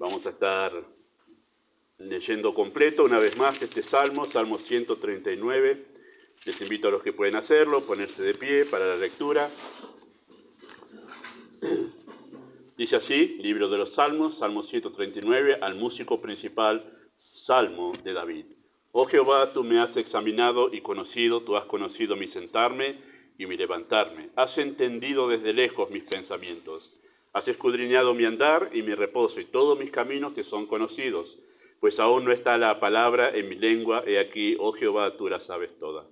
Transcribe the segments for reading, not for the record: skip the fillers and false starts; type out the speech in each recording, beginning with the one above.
Vamos a estar leyendo completo una vez más este Salmo, Salmo 139. Les invito a los que pueden hacerlo, ponerse de pie para la lectura. Dice así, libro de los Salmos, Salmo 139, al músico principal, Salmo de David. Oh Jehová, tú me has examinado y conocido, tú has conocido mi sentarme y mi levantarme. Has entendido desde lejos mis pensamientos. Has escudriñado mi andar y mi reposo, y todos mis caminos te son conocidos. Pues aún no está la palabra en mi lengua, he aquí, oh Jehová, tú la sabes toda.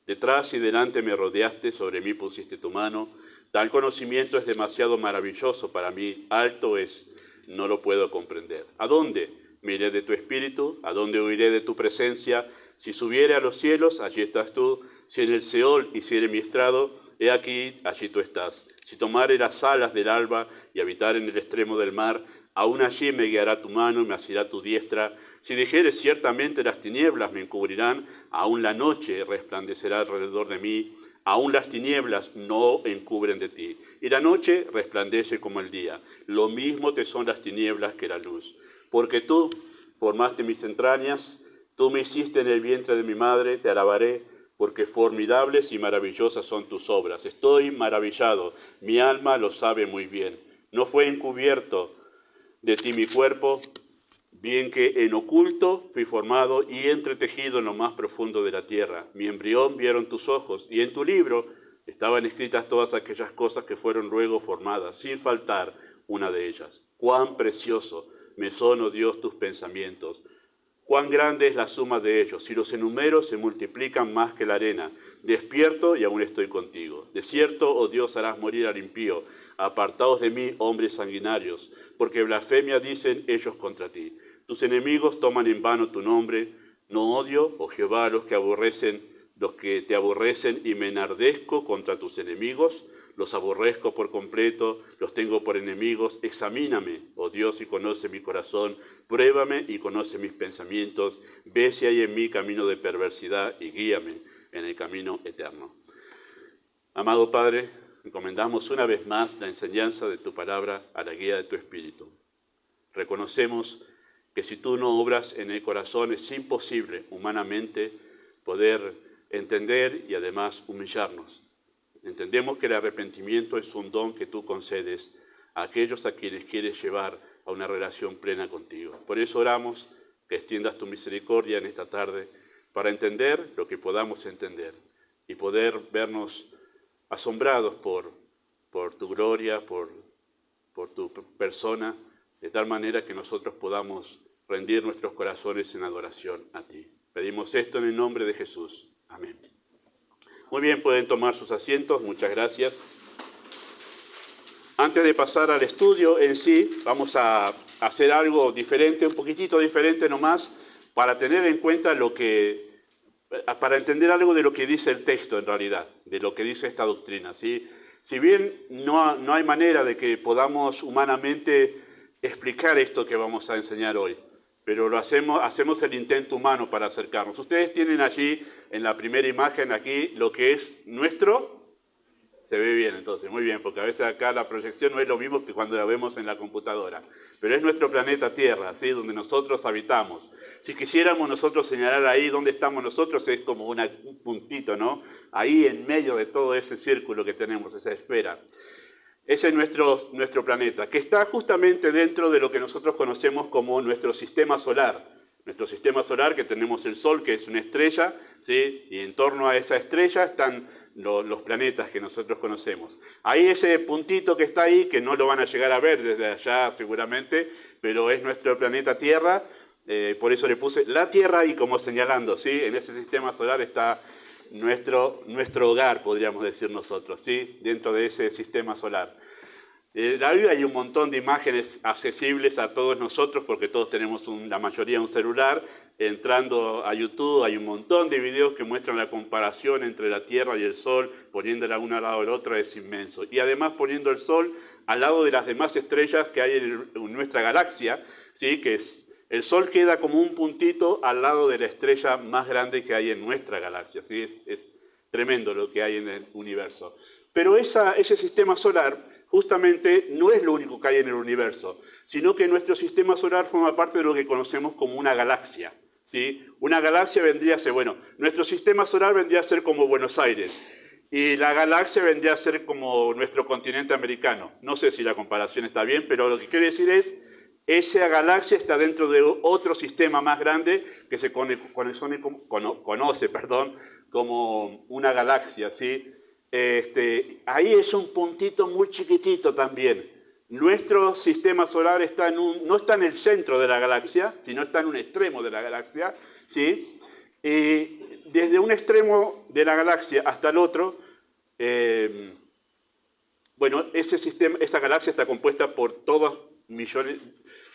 Detrás y delante me rodeaste, sobre mí pusiste tu mano. Tal conocimiento es demasiado maravilloso para mí, alto es, no lo puedo comprender. ¿A dónde me iré de tu espíritu? ¿A dónde huiré de tu presencia? Si subiere a los cielos, allí estás tú. Si en el Seol hiciere mi estrado, he aquí, allí tú estás. Si tomare las alas del alba y habitar en el extremo del mar, aún allí me guiará tu mano y me asirá tu diestra. Si dijere ciertamente las tinieblas me encubrirán, aún la noche resplandecerá alrededor de mí, aún las tinieblas no encubren de ti. Y la noche resplandece como el día. Lo mismo te son las tinieblas que la luz. Porque tú formaste mis entrañas, tú me hiciste en el vientre de mi madre, te alabaré, porque formidables y maravillosas son tus obras. Estoy maravillado, mi alma lo sabe muy bien. No fue encubierto de ti mi cuerpo, bien que en oculto fui formado y entretejido en lo más profundo de la tierra. Mi embrión vieron tus ojos, y en tu libro estaban escritas todas aquellas cosas que fueron luego formadas, sin faltar una de ellas. Cuán precioso me son, oh Dios, tus pensamientos. Cuán grande es la suma de ellos. Si los enumero, se multiplican más que la arena. Despierto y aún estoy contigo. De cierto, oh Dios, harás morir al impío. Apartaos de mí, hombres sanguinarios, porque blasfemia dicen ellos contra ti. Tus enemigos toman en vano tu nombre. No odio, oh Jehová, a los que te aborrecen, y me enardezco contra tus enemigos. Los aborrezco por completo, los tengo por enemigos. Examíname, oh Dios, y conoce mi corazón. Pruébame y conoce mis pensamientos. Ve si hay en mí camino de perversidad y guíame en el camino eterno. Amado Padre, encomendamos una vez más la enseñanza de tu palabra a la guía de tu Espíritu. Reconocemos que si tú no obras en el corazón es imposible humanamente poder entender y además humillarnos. Entendemos que el arrepentimiento es un don que tú concedes a aquellos a quienes quieres llevar a una relación plena contigo. Por eso oramos que extiendas tu misericordia en esta tarde para entender lo que podamos entender y poder vernos asombrados por tu gloria, por tu persona, de tal manera que nosotros podamos rendir nuestros corazones en adoración a ti. Pedimos esto en el nombre de Jesús. Amén. Muy bien, pueden tomar sus asientos, muchas gracias. Antes de pasar al estudio en sí, vamos a hacer algo diferente, un poquitito diferente nomás, para tener en cuenta para entender algo de lo que dice el texto en realidad, de lo que dice esta doctrina, ¿sí? Si bien no hay manera de que podamos humanamente explicar esto que vamos a enseñar hoy, pero hacemos el intento humano para acercarnos. Ustedes tienen allí, en la primera imagen aquí, lo que es nuestro. Se ve bien entonces, muy bien, porque a veces acá la proyección no es lo mismo que cuando la vemos en la computadora. Pero es nuestro planeta Tierra, ¿sí? Donde nosotros habitamos. Si quisiéramos nosotros señalar ahí dónde estamos nosotros, es como un puntito, ¿no? Ahí en medio de todo ese círculo que tenemos, esa esfera. Ese es nuestro planeta, que está justamente dentro de lo que nosotros conocemos como nuestro sistema solar. Nuestro sistema solar, que tenemos el Sol, que es una estrella, ¿sí? Y en torno a esa estrella están los planetas que nosotros conocemos. Ahí ese puntito que está ahí, que no lo van a llegar a ver desde allá seguramente, pero es nuestro planeta Tierra, por eso le puse la Tierra ahí como señalando, ¿sí? En ese sistema solar está nuestro hogar, podríamos decir nosotros, ¿sí? Dentro de ese sistema solar. En la Biblia hay un montón de imágenes accesibles a todos nosotros, porque todos tenemos la mayoría un celular. Entrando a YouTube hay un montón de videos que muestran la comparación entre la Tierra y el Sol, poniéndola una al lado de la otra es inmenso. Y además poniendo el Sol al lado de las demás estrellas que hay en nuestra galaxia, ¿sí? Que el Sol queda como un puntito al lado de la estrella más grande que hay en nuestra galaxia, ¿sí? Es tremendo lo que hay en el universo. Pero ese sistema solar justamente no es lo único que hay en el universo, sino que nuestro sistema solar forma parte de lo que conocemos como una galaxia. ¿Sí? Una galaxia vendría a ser, bueno, nuestro sistema solar vendría a ser como Buenos Aires y la galaxia vendría a ser como nuestro continente americano. No sé si la comparación está bien, pero lo que quiere decir es, esa galaxia está dentro de otro sistema más grande que se conoce como una galaxia. ¿Sí? Ahí es un puntito muy chiquitito también. Nuestro sistema solar no está en el centro de la galaxia, sino está en un extremo de la galaxia. ¿Sí? Y desde un extremo de la galaxia hasta el otro, bueno, esa galaxia está compuesta por todos millones,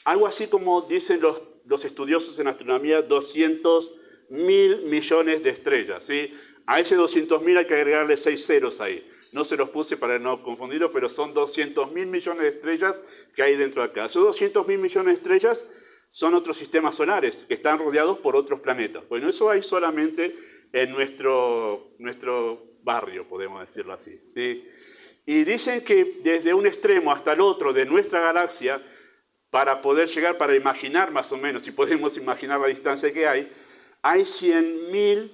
algo así como dicen los estudiosos en astronomía, 200.000 millones de estrellas. ¿Sí? A ese 200.000 hay que agregarle 6 ceros ahí. No se los puse para no confundirlos, pero son 200.000 millones de estrellas que hay dentro de acá. Esos 200.000 millones de estrellas son otros sistemas solares que están rodeados por otros planetas. Bueno, eso hay solamente en nuestro barrio, podemos decirlo así. ¿Sí? Y dicen que desde un extremo hasta el otro de nuestra galaxia, para poder llegar, para imaginar más o menos, si podemos imaginar la distancia que hay 100.000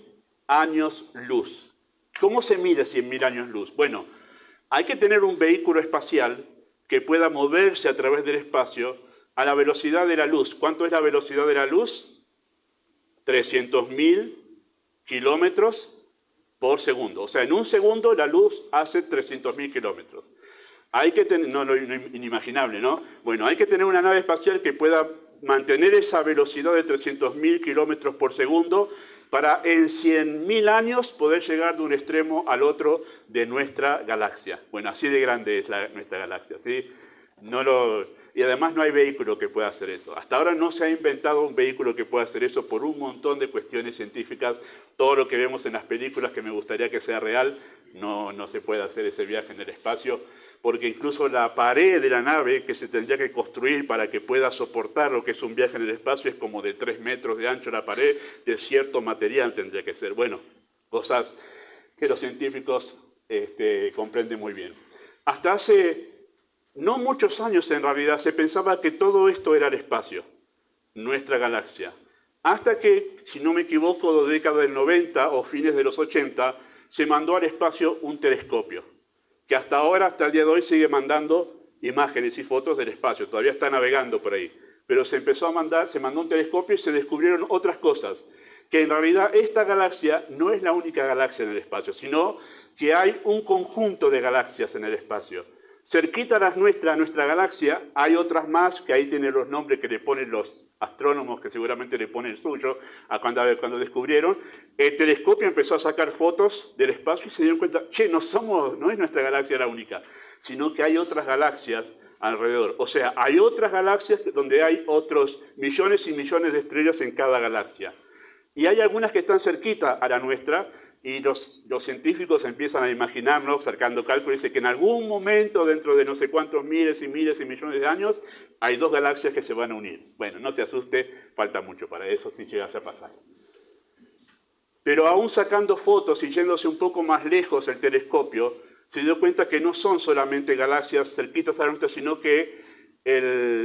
años luz. ¿Cómo se mide 100.000 años luz? Bueno, hay que tener un vehículo espacial que pueda moverse a través del espacio a la velocidad de la luz. ¿Cuánto es la velocidad de la luz? 300.000 kilómetros por segundo. O sea, en un segundo la luz hace 300.000 kilómetros. Hay que tener, inimaginable, ¿no? Bueno, hay que tener una nave espacial que pueda mantener esa velocidad de 300.000 kilómetros por segundo para en 100.000 años poder llegar de un extremo al otro de nuestra galaxia. Bueno, así de grande es nuestra galaxia, ¿sí? Y además no hay vehículo que pueda hacer eso. Hasta ahora no se ha inventado un vehículo que pueda hacer eso por un montón de cuestiones científicas. Todo lo que vemos en las películas que me gustaría que sea real, no se puede hacer ese viaje en el espacio, porque incluso la pared de la nave que se tendría que construir para que pueda soportar lo que es un viaje en el espacio es como de 3 metros de ancho la pared, de cierto material tendría que ser. Bueno, cosas que los científicos comprenden muy bien. Hasta hace no muchos años en realidad se pensaba que todo esto era el espacio, nuestra galaxia. Hasta que, si no me equivoco, de década del 90 o fines de los 80, se mandó al espacio un telescopio, que hasta ahora, hasta el día de hoy, sigue mandando imágenes y fotos del espacio, todavía está navegando por ahí. Pero se mandó un telescopio y se descubrieron otras cosas, que en realidad esta galaxia no es la única galaxia en el espacio, sino que hay un conjunto de galaxias en el espacio. Cerquita a nuestra galaxia, hay otras más que ahí tienen los nombres que le ponen los astrónomos, que seguramente le ponen el suyo, cuando descubrieron. El telescopio empezó a sacar fotos del espacio y se dieron cuenta, che, no es nuestra galaxia la única, sino que hay otras galaxias alrededor. O sea, hay otras galaxias donde hay otros millones y millones de estrellas en cada galaxia. Y hay algunas que están cerquita a la nuestra, y los científicos empiezan a imaginarnos, sacando cálculos, dice que en algún momento, dentro de no sé cuántos miles y miles y millones de años, hay dos galaxias que se van a unir. Bueno, no se asuste, falta mucho para eso si llegase a pasar. Pero aún sacando fotos y yéndose un poco más lejos el telescopio, se dio cuenta que no son solamente galaxias cerquitas a la nuestra, sino que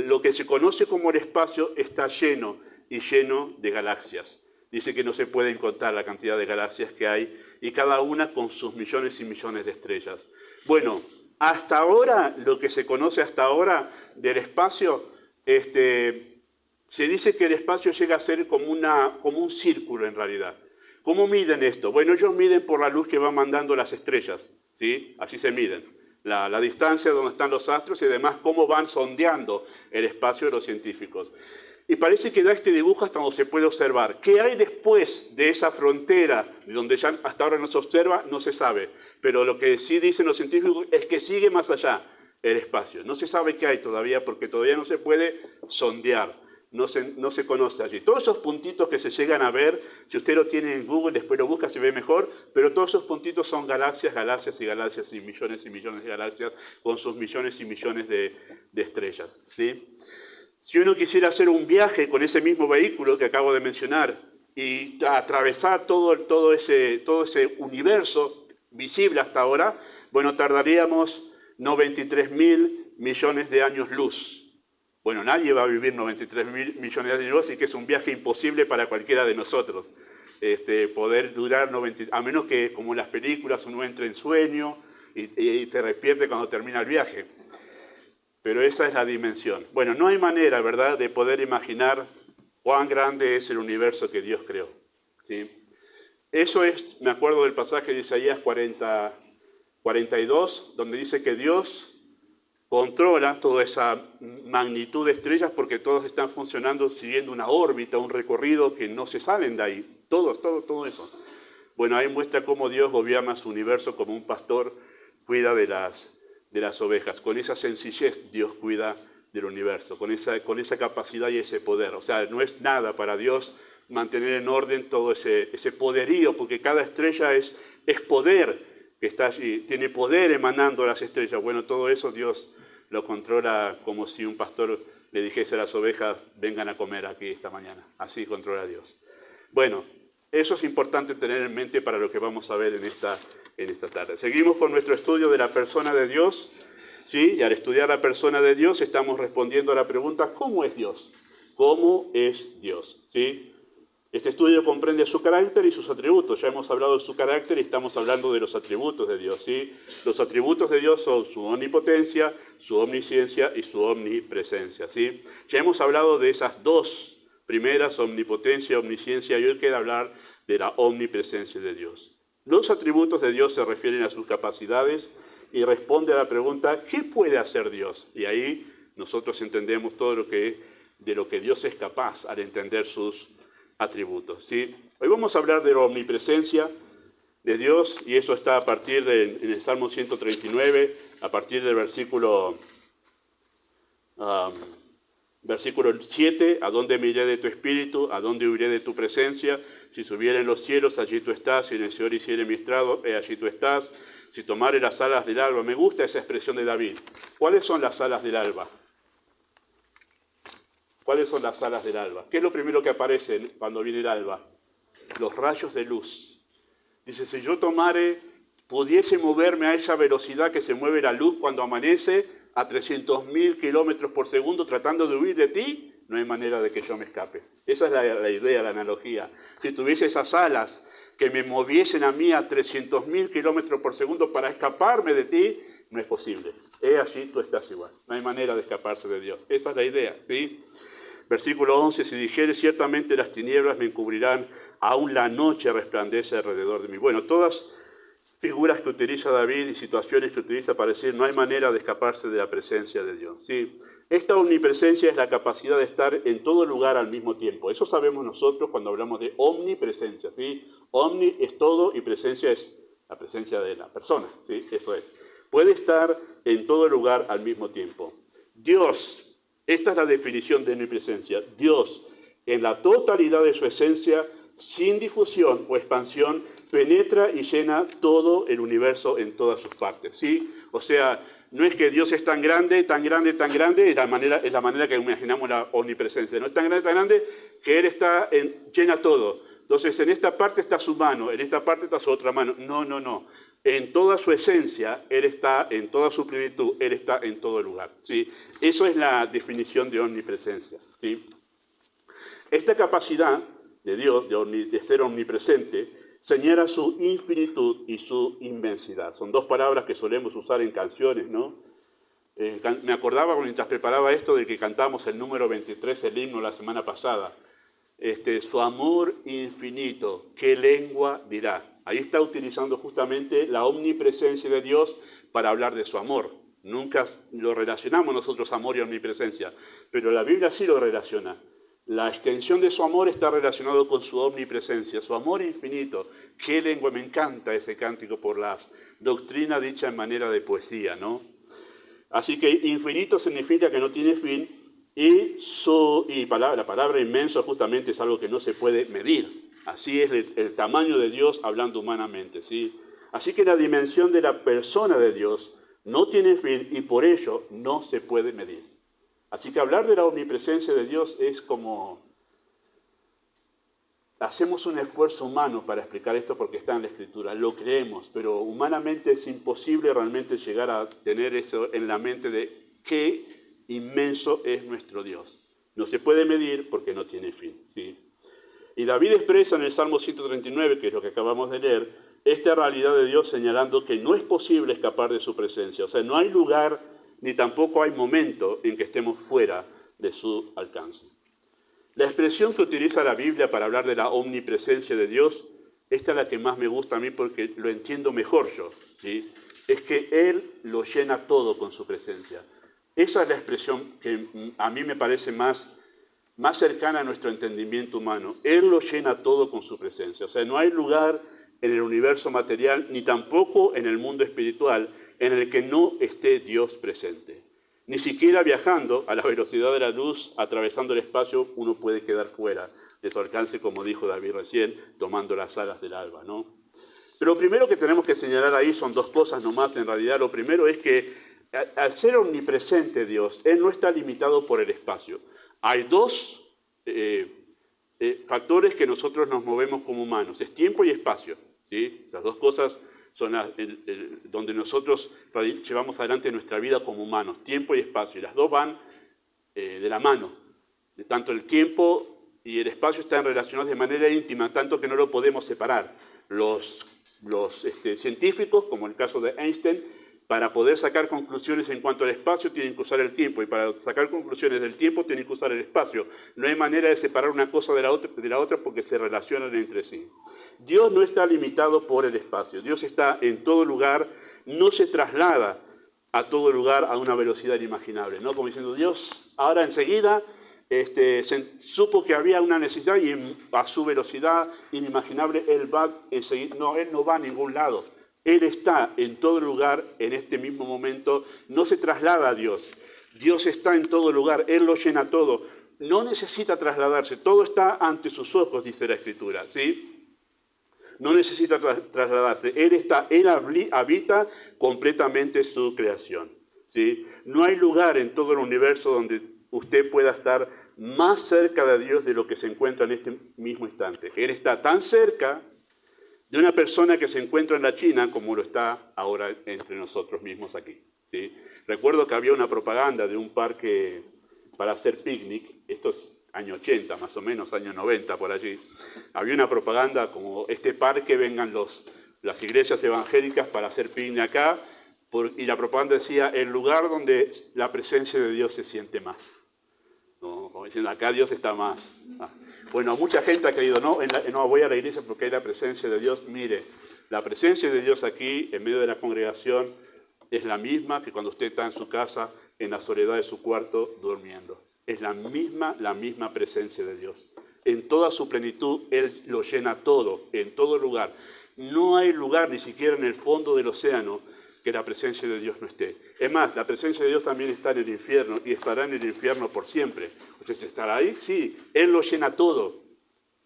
lo que se conoce como el espacio está lleno de galaxias. Dice que no se puede contar la cantidad de galaxias que hay y cada una con sus millones y millones de estrellas. Bueno, hasta ahora, lo que se conoce hasta ahora del espacio, se dice que el espacio llega a ser como un círculo en realidad. ¿Cómo miden esto? Bueno, ellos miden por la luz que van mandando las estrellas, ¿sí? Así se miden. La distancia donde están los astros y además cómo van sondeando el espacio de los científicos. Y parece que da este dibujo hasta donde se puede observar. ¿Qué hay después de esa frontera, de donde ya hasta ahora no se observa? No se sabe. Pero lo que sí dicen los científicos es que sigue más allá el espacio. No se sabe qué hay todavía porque todavía no se puede sondear. No se conoce allí. Todos esos puntitos que se llegan a ver, si usted lo tiene en Google, después lo busca, se ve mejor, pero todos esos puntitos son galaxias, galaxias y galaxias y millones de galaxias con sus millones y millones de estrellas, ¿sí? Si uno quisiera hacer un viaje con ese mismo vehículo que acabo de mencionar y atravesar todo ese universo visible hasta ahora, bueno, tardaríamos 93.000 millones de años luz. Bueno, nadie va a vivir 93.000 millones de años luz, así que es un viaje imposible para cualquiera de nosotros. Poder durar 90, a menos que, como en las películas, uno entre en sueño y te despierte cuando termina el viaje. Pero esa es la dimensión. Bueno, no hay manera, ¿verdad?, de poder imaginar cuán grande es el universo que Dios creó, ¿sí? Eso es, me acuerdo del pasaje de Isaías 42, donde dice que Dios controla toda esa magnitud de estrellas porque todos están funcionando siguiendo una órbita, un recorrido que no se salen de ahí. Todo eso. Bueno, ahí muestra cómo Dios gobierna su universo como un pastor cuida de las ovejas. Con esa sencillez Dios cuida del universo, con esa capacidad y ese poder. O sea, no es nada para Dios mantener en orden todo ese poderío, porque cada estrella es poder que está allí, tiene poder emanando las estrellas. Bueno, todo eso Dios lo controla como si un pastor le dijese a las ovejas, vengan a comer aquí esta mañana. Así controla Dios. Bueno, eso es importante tener en mente para lo que vamos a ver en esta tarde. Seguimos con nuestro estudio de la persona de Dios, ¿sí? Y al estudiar la persona de Dios estamos respondiendo a la pregunta, ¿cómo es Dios? ¿Cómo es Dios? ¿Sí? Este estudio comprende su carácter y sus atributos. Ya hemos hablado de su carácter y estamos hablando de los atributos de Dios, ¿sí? Los atributos de Dios son su omnipotencia, su omnisciencia y su omnipresencia, ¿sí? Ya hemos hablado de esas dos primeras, omnipotencia, omnisciencia, y hoy queda hablar de la omnipresencia de Dios. Los atributos de Dios se refieren a sus capacidades y responde a la pregunta, ¿qué puede hacer Dios? Y ahí nosotros entendemos todo de lo que Dios es capaz al entender sus atributos, ¿sí? Hoy vamos a hablar de la omnipresencia de Dios y eso está a partir en el Salmo 139, a partir del versículo 7, ¿a dónde me iré de tu espíritu? ¿A dónde huiré de tu presencia? Si subiere en los cielos, allí tú estás. Si en el Seol hiciere mi estrado, allí tú estás. Si tomare las alas del alba. Me gusta esa expresión de David. ¿Cuáles son las alas del alba? ¿Cuáles son las alas del alba? ¿Qué es lo primero que aparece cuando viene el alba? Los rayos de luz. Dice, si yo pudiese moverme a esa velocidad que se mueve la luz cuando amanece, a 300.000 kilómetros por segundo, tratando de huir de ti, no hay manera de que yo me escape. Esa es la idea, la analogía. Si tuviese esas alas que me moviesen a mí a 300.000 kilómetros por segundo para escaparme de ti, no es posible. Allí tú estás igual. No hay manera de escaparse de Dios. Esa es la idea, ¿sí? Versículo 11, si dijere ciertamente las tinieblas me encubrirán, aún la noche resplandece alrededor de mí. Bueno, todas figuras que utiliza David y situaciones que utiliza para decir no hay manera de escaparse de la presencia de Dios, ¿sí? Esta omnipresencia es la capacidad de estar en todo lugar al mismo tiempo. Eso sabemos nosotros cuando hablamos de omnipresencia, ¿sí? Omni es todo y presencia es la presencia de la persona, ¿sí? Eso es. Puede estar en todo lugar al mismo tiempo. Dios. Esta es la definición de omnipresencia. Dios, en la totalidad de su esencia, sin difusión o expansión, penetra y llena todo el universo en todas sus partes, ¿sí? O sea, no es que Dios es tan grande, tan grande, tan grande, es la manera que imaginamos la omnipresencia. No es tan grande que Él llena todo. Entonces, en esta parte está su mano, en esta parte está su otra mano. No. En toda su esencia, Él está en toda su plenitud, Él está en todo lugar, ¿sí? Eso es la definición de omnipresencia, ¿sí? Esta capacidad de Dios de ser omnipresente señala su infinitud y su inmensidad. Son dos palabras que solemos usar en canciones, ¿no? Me acordaba mientras preparaba esto de que cantamos el número 23, el himno, la semana pasada. Su amor infinito, ¿qué lengua dirá? Ahí está utilizando justamente la omnipresencia de Dios para hablar de su amor. Nunca lo relacionamos nosotros, amor y omnipresencia, pero la Biblia sí lo relaciona. La extensión de su amor está relacionado con su omnipresencia, su amor infinito. ¡Qué lengua! Me encanta ese cántico por la doctrina dicha en manera de poesía, ¿no? Así que infinito significa que no tiene fin y la palabra inmenso justamente es algo que no se puede medir. Así es el tamaño de Dios hablando humanamente, ¿sí? Así que la dimensión de la persona de Dios no tiene fin y por ello no se puede medir. Así que hablar de la omnipresencia de Dios es como hacemos un esfuerzo humano para explicar esto porque está en la Escritura, lo creemos, pero humanamente es imposible realmente llegar a tener eso en la mente de qué inmenso es nuestro Dios. No se puede medir porque no tiene fin, ¿sí? Y David expresa en el Salmo 139, que es lo que acabamos de leer, esta realidad de Dios señalando que no es posible escapar de su presencia. O sea, no hay lugar ni tampoco hay momento en que estemos fuera de su alcance. La expresión que utiliza la Biblia para hablar de la omnipresencia de Dios, esta es la que más me gusta a mí porque lo entiendo mejor yo, ¿sí? Es que Él lo llena todo con su presencia. Esa es la expresión que a mí me parece más cercana a nuestro entendimiento humano. Él lo llena todo con su presencia. O sea, no hay lugar en el universo material, ni tampoco en el mundo espiritual, en el que no esté Dios presente. Ni siquiera viajando a la velocidad de la luz, atravesando el espacio, uno puede quedar fuera de su alcance, como dijo David recién, tomando las alas del alba, ¿no? Pero lo primero que tenemos que señalar ahí son dos cosas nomás. En realidad, lo primero es que al ser omnipresente Dios, Él no está limitado por el espacio. Hay dos factores que nosotros nos movemos como humanos, es tiempo y espacio, ¿sí? Esas dos cosas son donde nosotros llevamos adelante nuestra vida como humanos, tiempo y espacio, y las dos van de la mano. Tanto el tiempo y el espacio están relacionados de manera íntima, tanto que no lo podemos separar. Los científicos, como el caso de Einstein, para poder sacar conclusiones en cuanto al espacio tienen que usar el tiempo, y para sacar conclusiones del tiempo tienen que usar el espacio. No hay manera de separar una cosa de la otra porque se relacionan entre sí. Dios no está limitado por el espacio. Dios está en todo lugar, no se traslada a todo lugar a una velocidad inimaginable, ¿no? Como diciendo, Dios ahora enseguida supo que había una necesidad y a su velocidad inimaginable Él va enseguida. No, Él no va a ningún lado. Él está en todo lugar en este mismo momento, no se traslada a Dios. Dios está en todo lugar, Él lo llena todo. No necesita trasladarse, todo está ante sus ojos, dice la Escritura, ¿sí? No necesita trasladarse, Él habita completamente su creación, ¿sí? No hay lugar en todo el universo donde usted pueda estar más cerca de Dios de lo que se encuentra en este mismo instante. Él está tan cerca de una persona que se encuentra en la China como lo está ahora entre nosotros mismos aquí, ¿sí? Recuerdo que había una propaganda de un parque para hacer picnic, esto es año 80 más o menos, año 90 por allí. Había una propaganda como este parque, vengan las iglesias evangélicas para hacer picnic acá, y la propaganda decía, el lugar donde la presencia de Dios se siente más. ¿No? Como diciendo, acá Dios está más. Bueno, mucha gente ha creído, no voy a la iglesia porque hay la presencia de Dios. Mire, la presencia de Dios aquí, en medio de la congregación, es la misma que cuando usted está en su casa, en la soledad de su cuarto, durmiendo. Es la misma presencia de Dios. En toda su plenitud, Él lo llena todo, en todo lugar. No hay lugar, ni siquiera en el fondo del océano, que la presencia de Dios no esté. Es más, la presencia de Dios también está en el infierno y estará en el infierno por siempre. ¿Usted estará ahí? Sí, Él lo llena todo.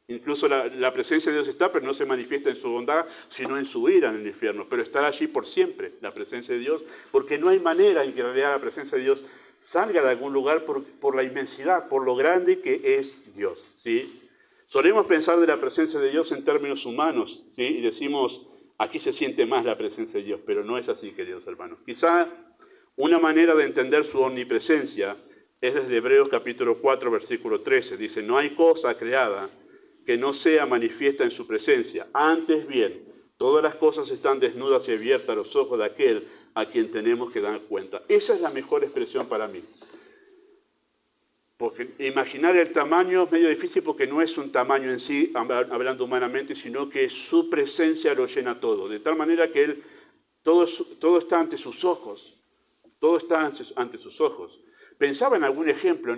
Incluso la presencia de Dios está, pero no se manifiesta en su bondad, sino en su ira en el infierno. Pero estará allí por siempre la presencia de Dios, porque no hay manera en que en realidad la presencia de Dios salga de algún lugar por la inmensidad, por lo grande que es Dios, ¿sí? Solemos pensar de la presencia de Dios en términos humanos, ¿sí? Y decimos, aquí se siente más la presencia de Dios, pero no es así, queridos hermanos. Quizá una manera de entender su omnipresencia es desde Hebreos capítulo 4, versículo 13. Dice, no hay cosa creada que no sea manifiesta en su presencia. Antes bien, todas las cosas están desnudas y abiertas a los ojos de aquel a quien tenemos que dar cuenta. Esa es la mejor expresión para mí. Porque imaginar el tamaño es medio difícil porque no es un tamaño en sí, hablando humanamente, sino que su presencia lo llena todo. De tal manera que todo está ante sus ojos. Todo está ante sus ojos. Pensaba en algún ejemplo,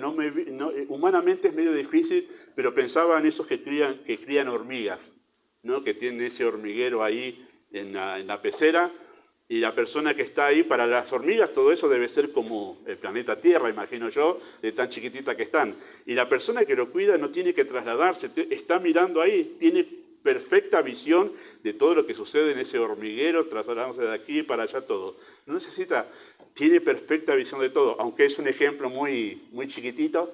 humanamente es medio difícil, pero pensaba en esos que crían hormigas, ¿no? Que tienen ese hormiguero ahí en la pecera, y la persona que está ahí, para las hormigas todo eso debe ser como el planeta Tierra, imagino yo, de tan chiquitita que están. Y la persona que lo cuida no tiene que trasladarse, está mirando ahí, tiene perfecta visión de todo lo que sucede en ese hormiguero, trasladándose de aquí para allá todo. No necesita, tiene perfecta visión de todo, aunque es un ejemplo muy, muy chiquitito,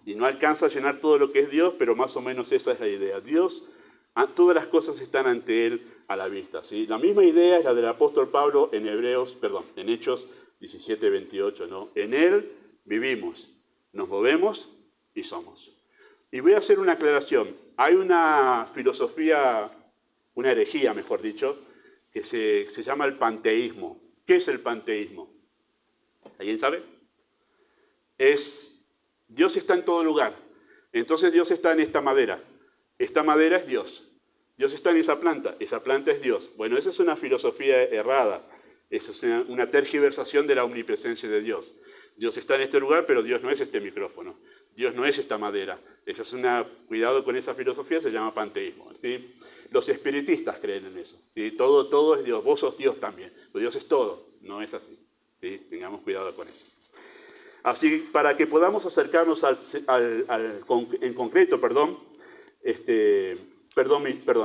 Y no alcanza a llenar todo lo que es Dios, pero más o menos esa es la idea. Dios, todas las cosas están ante Él a la vista, ¿sí? La misma idea es la del apóstol Pablo en en Hechos 17, 28, ¿no? En Él vivimos, nos movemos y somos. Y voy a hacer una aclaración. Hay una filosofía, una herejía, mejor dicho, que se llama el panteísmo. ¿Qué es el panteísmo? ¿Alguien sabe? Dios está en todo lugar. Entonces Dios está en esta madera. Esta madera es Dios. Dios está en esa planta es Dios. Bueno, esa es una filosofía errada. Esa es una tergiversación de la omnipresencia de Dios. Dios está en este lugar, pero Dios no es este micrófono. Dios no es esta madera. Cuidado con esa filosofía, se llama panteísmo, ¿sí? Los espiritistas creen en eso, ¿sí? Todo es Dios, vos sos Dios también. Pero Dios es todo, no es así, ¿sí? Tengamos cuidado con eso. Así, para que podamos acercarnos en concreto,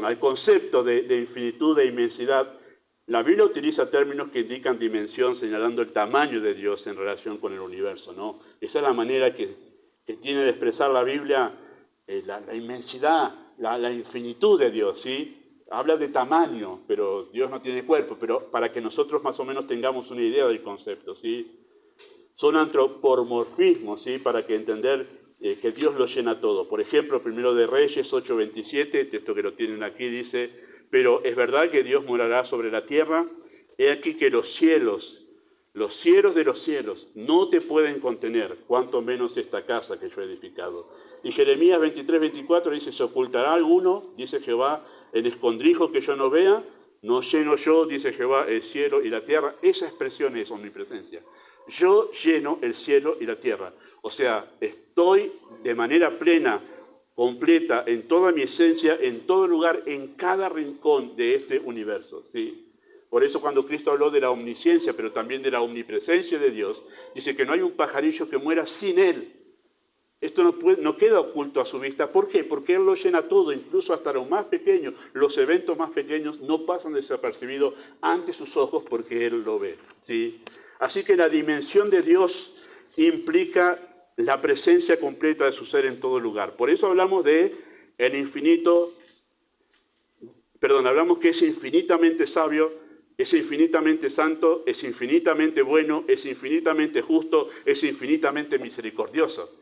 al concepto de infinitud e inmensidad, la Biblia utiliza términos que indican dimensión, señalando el tamaño de Dios en relación con el universo, ¿no? Esa es la manera que tiene de expresar la Biblia la inmensidad, la infinitud de Dios, ¿sí? Habla de tamaño, pero Dios no tiene cuerpo, pero para que nosotros más o menos tengamos una idea del concepto, ¿sí? Son antropomorfismos, ¿sí? Para que entender que Dios lo llena todo. Por ejemplo, Primero de Reyes 8:27, texto que lo tienen aquí, dice: pero es verdad que Dios morará sobre la tierra. He aquí que los cielos de los cielos, no te pueden contener, cuanto menos esta casa que yo he edificado. Y Jeremías 23:24 dice: ¿se ocultará alguno, dice Jehová, el escondrijo que yo no vea? No lleno yo, dice Jehová, el cielo y la tierra. Esa expresión es omnipresencia. Yo lleno el cielo y la tierra. O sea, estoy de manera plena, completa, en toda mi esencia, en todo lugar, en cada rincón de este universo, ¿sí? Por eso cuando Cristo habló de la omnisciencia, pero también de la omnipresencia de Dios, dice que no hay un pajarillo que muera sin Él. Esto no queda oculto a su vista. ¿Por qué? Porque Él lo llena todo, incluso hasta lo más pequeño. Los eventos más pequeños no pasan desapercibidos ante sus ojos porque Él lo ve, ¿sí? Así que la dimensión de Dios implica la presencia completa de su ser en todo lugar. Por eso hablamos de el infinito, hablamos que es infinitamente sabio, es infinitamente santo, es infinitamente bueno, es infinitamente justo, es infinitamente misericordioso.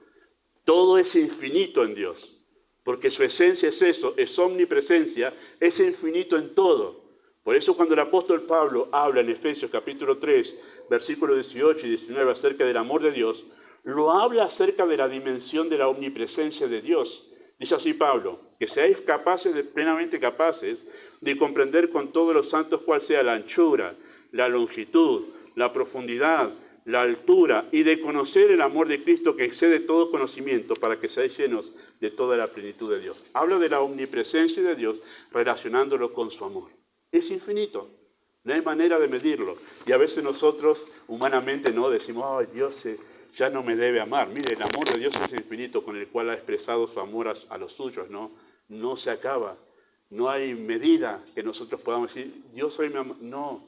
Todo es infinito en Dios, porque su esencia es eso, es omnipresencia, es infinito en todo. Por eso cuando el apóstol Pablo habla en Efesios capítulo 3, versículos 18 y 19 acerca del amor de Dios, lo habla acerca de la dimensión de la omnipresencia de Dios. Dice así Pablo: que seáis plenamente capaces de comprender con todos los santos cuál sea la anchura, la longitud, la profundidad, la altura, y de conocer el amor de Cristo que excede todo conocimiento, para que seáis llenos de toda la plenitud de Dios. Habla de la omnipresencia de Dios relacionándolo con su amor. Es infinito, no hay manera de medirlo. Y a veces nosotros humanamente no decimos: ay, Dios ya no me debe amar. Mire, el amor de Dios es infinito, con el cual ha expresado su amor a los suyos, ¿no? No se acaba. No hay medida que nosotros podamos decir: Dios hoy me ama. No,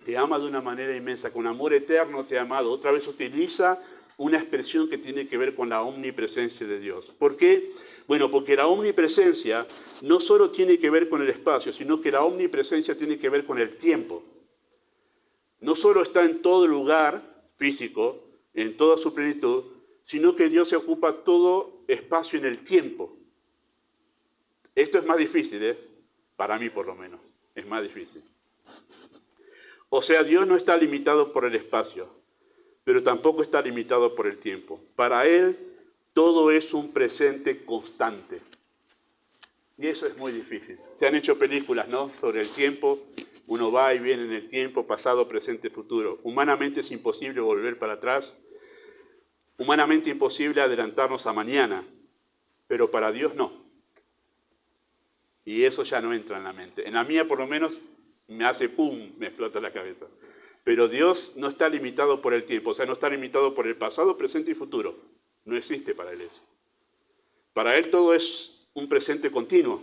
te ama de una manera inmensa, con amor eterno te ha amado. Otra vez utiliza una expresión que tiene que ver con la omnipresencia de Dios. ¿Por qué? Bueno, porque la omnipresencia no solo tiene que ver con el espacio, sino que la omnipresencia tiene que ver con el tiempo. No solo está en todo lugar físico, en toda su plenitud, sino que Dios se ocupa todo espacio en el tiempo. Esto es más difícil, para mí por lo menos, es más difícil. O sea, Dios no está limitado por el espacio, pero tampoco está limitado por el tiempo. Para Él, todo es un presente constante. Y eso es muy difícil. Se han hecho películas, ¿no?, sobre el tiempo. Uno va y viene en el tiempo, pasado, presente, futuro. Humanamente es imposible volver para atrás. Humanamente imposible adelantarnos a mañana. Pero para Dios no. Y eso ya no entra en la mente. En la mía, por lo menos, me hace pum, me explota la cabeza. Pero Dios no está limitado por el tiempo, o sea, no está limitado por el pasado, presente y futuro. No existe para Él eso. Para Él todo es un presente continuo.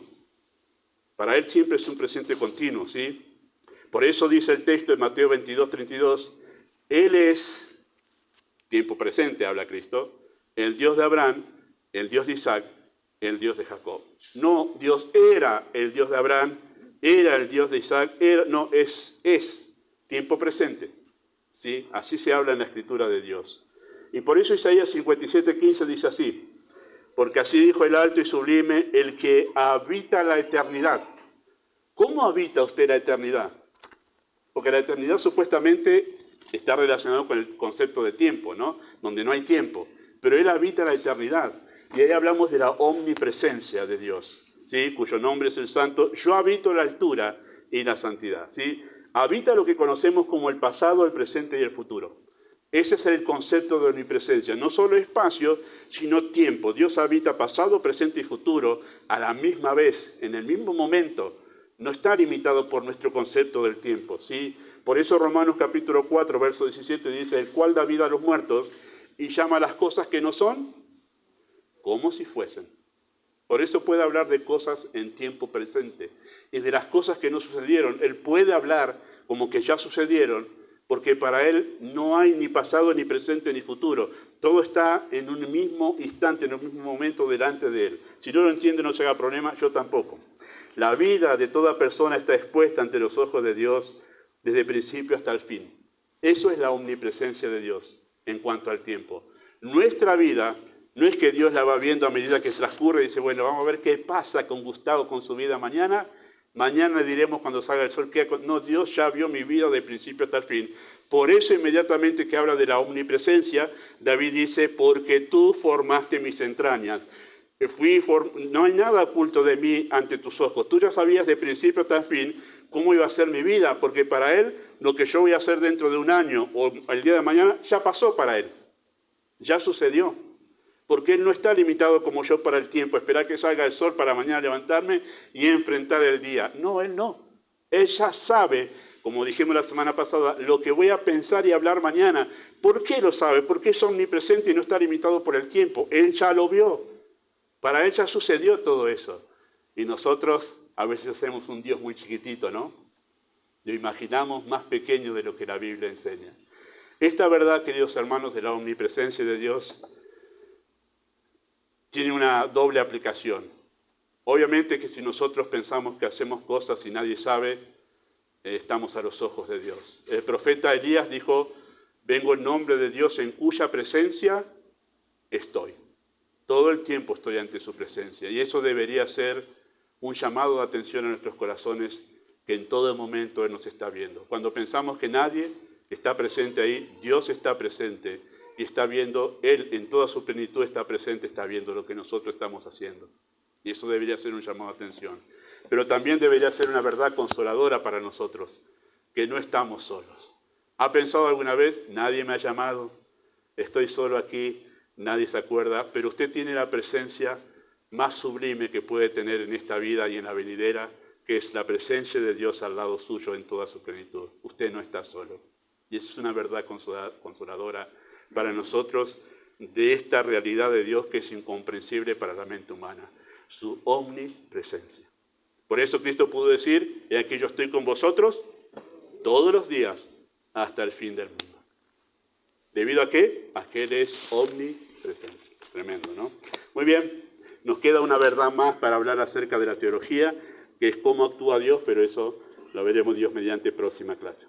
Para Él siempre es un presente continuo, ¿sí? Por eso dice el texto en Mateo 22:32, Él es, tiempo presente habla Cristo, el Dios de Abraham, el Dios de Isaac, el Dios de Jacob. No, Dios era el Dios de Abraham, era el Dios de Isaac, es tiempo presente. ¿Sí? Así se habla en la Escritura de Dios. Y por eso Isaías 57:15 dice así: porque así dijo el alto y sublime, el que habita la eternidad. ¿Cómo habita usted la eternidad? Porque la eternidad supuestamente está relacionado con el concepto de tiempo, ¿no? Donde no hay tiempo. Pero Él habita la eternidad. Y ahí hablamos de la omnipresencia de Dios, ¿sí? Cuyo nombre es el Santo. Yo habito la altura y la santidad, ¿sí? Habita lo que conocemos como el pasado, el presente y el futuro. Ese es el concepto de omnipresencia. No solo espacio, sino tiempo. Dios habita pasado, presente y futuro a la misma vez, en el mismo momento. No está limitado por nuestro concepto del tiempo, ¿sí? Por eso Romanos capítulo 4, verso 17 dice: el cual da vida a los muertos y llama a las cosas que no son como si fuesen. Por eso puede hablar de cosas en tiempo presente y de las cosas que no sucedieron. Él puede hablar como que ya sucedieron, porque para Él no hay ni pasado, ni presente, ni futuro. Todo está en un mismo instante, en un mismo momento delante de Él. Si no lo entiende, no se haga problema, yo tampoco. La vida de toda persona está expuesta ante los ojos de Dios desde el principio hasta el fin. Eso es la omnipresencia de Dios en cuanto al tiempo. Nuestra vida no es que Dios la va viendo a medida que transcurre y dice: bueno, vamos a ver qué pasa con Gustavo, con su vida mañana. Mañana diremos cuando salga el sol. No, Dios ya vio mi vida de principio hasta el fin. Por eso inmediatamente que habla de la omnipresencia, David dice: porque tú formaste mis entrañas. No hay nada oculto de mí ante tus ojos. Tú ya sabías de principio hasta el fin cómo iba a ser mi vida, porque para Él lo que yo voy a hacer dentro de un año o el día de mañana ya pasó para Él. Ya sucedió. Porque Él no está limitado como yo para el tiempo, esperar que salga el sol para mañana levantarme y enfrentar el día. No, Él no. Él ya sabe, como dijimos la semana pasada, lo que voy a pensar y hablar mañana. ¿Por qué lo sabe? Porque es omnipresente y no está limitado por el tiempo. Él ya lo vio. Para Él ya sucedió todo eso. Y nosotros a veces hacemos un Dios muy chiquitito, ¿no? Lo imaginamos más pequeño de lo que la Biblia enseña. Esta verdad, queridos hermanos, de la omnipresencia de Dios tiene una doble aplicación. Obviamente que si nosotros pensamos que hacemos cosas y nadie sabe, estamos a los ojos de Dios. El profeta Elías dijo: vengo en nombre de Dios en cuya presencia estoy. Todo el tiempo estoy ante su presencia. Y eso debería ser un llamado de atención a nuestros corazones, que en todo momento Él nos está viendo. Cuando pensamos que nadie está presente ahí, Dios está presente. Y está viendo, Él en toda su plenitud está presente, está viendo lo que nosotros estamos haciendo. Y eso debería ser un llamado de atención. Pero también debería ser una verdad consoladora para nosotros, que no estamos solos. ¿Ha pensado alguna vez? Nadie me ha llamado, estoy solo aquí, nadie se acuerda, pero usted tiene la presencia más sublime que puede tener en esta vida y en la venidera, que es la presencia de Dios al lado suyo en toda su plenitud. Usted no está solo. Y eso es una verdad consoladora para nosotros, de esta realidad de Dios que es incomprensible para la mente humana, su omnipresencia. Por eso Cristo pudo decir: he aquí yo estoy con vosotros todos los días hasta el fin del mundo. ¿Debido a qué? A que Él es omnipresente. Tremendo, ¿no? Muy bien, nos queda una verdad más para hablar acerca de la teología, que es cómo actúa Dios, pero eso lo veremos Dios mediante próxima clase.